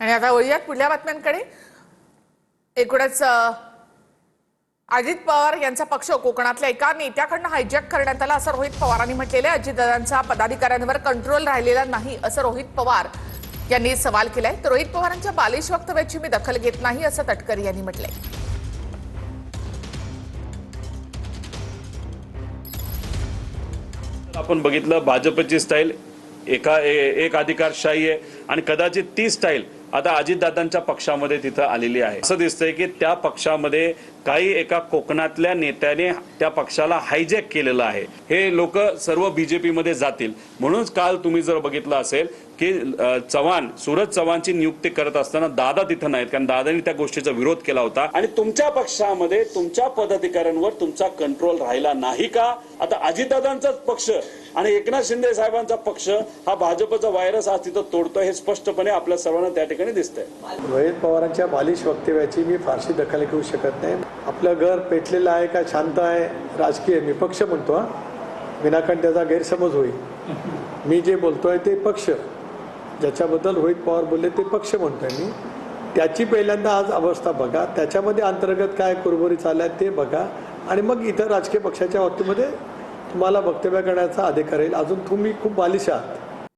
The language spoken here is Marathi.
आणि आता वळूयात पुढल्या बातम्यांकडे। एकूणच अजित पवार यांचा पक्ष कोकणातल्या एका नेत्याकडून हायजॅक करण्यात आला असं रोहित पवारांनी म्हटलेलं आहे। अजितदादांचा पदाधिकाऱ्यांवर कंट्रोल राहिलेला नाही असं रोहित पवार यांनी सवाल केलाय। तर रोहित पवारांच्या बालिश वक्तव्याची मी दखल घेत नाही असं तटकरे यांनी म्हटलंय। आपण बघितलं भाजपची स्टाईल एक अधिकारशाही आहे आणि कदाचित ती स्टाईल आता अजितदादांच्या पक्षामध्ये तिथं आलेली आहे। असं दिसतंय की त्या पक्षामध्ये काही एका कोकणातल्या नेत्याने त्या पक्षाला हायजॅक केलेलं आहे। हे लोक सर्व बीजेपी मध्ये जातील म्हणून काल तुम्ही जर बघितलं असेल की सूरज चव्हाणची नियुक्ती करत असताना दादा तिथं नाहीत, कारण दादांनी त्या गोष्टीचा विरोध केला होता। आणि तुमच्या पक्षामध्ये तुमच्या पदाधिकाऱ्यांवर तुमचा कंट्रोल राहिला नाही का? आता अजितदादांचाच पक्ष आणि एकनाथ शिंदे साहेबांचा पक्ष हा भाजपचा व्हायरस आज तिथं तोडतोय हे स्पष्टपणे आपल्या सर्वांना त्या ठिकाणी दिसतंय। रोहित पवारांच्या बालिश वक्तव्याची मी फारशी दखल घेऊ शकत नाही। आपलं घर पेटलेलं आहे का शांत आहे राजकीय मी पक्ष म्हणतो, विनाकारण त्याचा गैरसमज होईल। मी जे बोलतोय ते पक्ष, ज्याच्याबद्दल रोहित पवार बोलले ते पक्ष म्हणतोय मी। त्याची पहिल्यांदा आज अवस्था बघा, त्याच्यामध्ये अंतर्गत काय कुरबुरी चालल्या ते बघा आणि मग इतर राजकीय पक्षाच्या बाबतीमध्ये तुम्हाला वक्तव्य करण्याचा अधिकार येईल। अजून तुम्ही खूप बालिश आहात।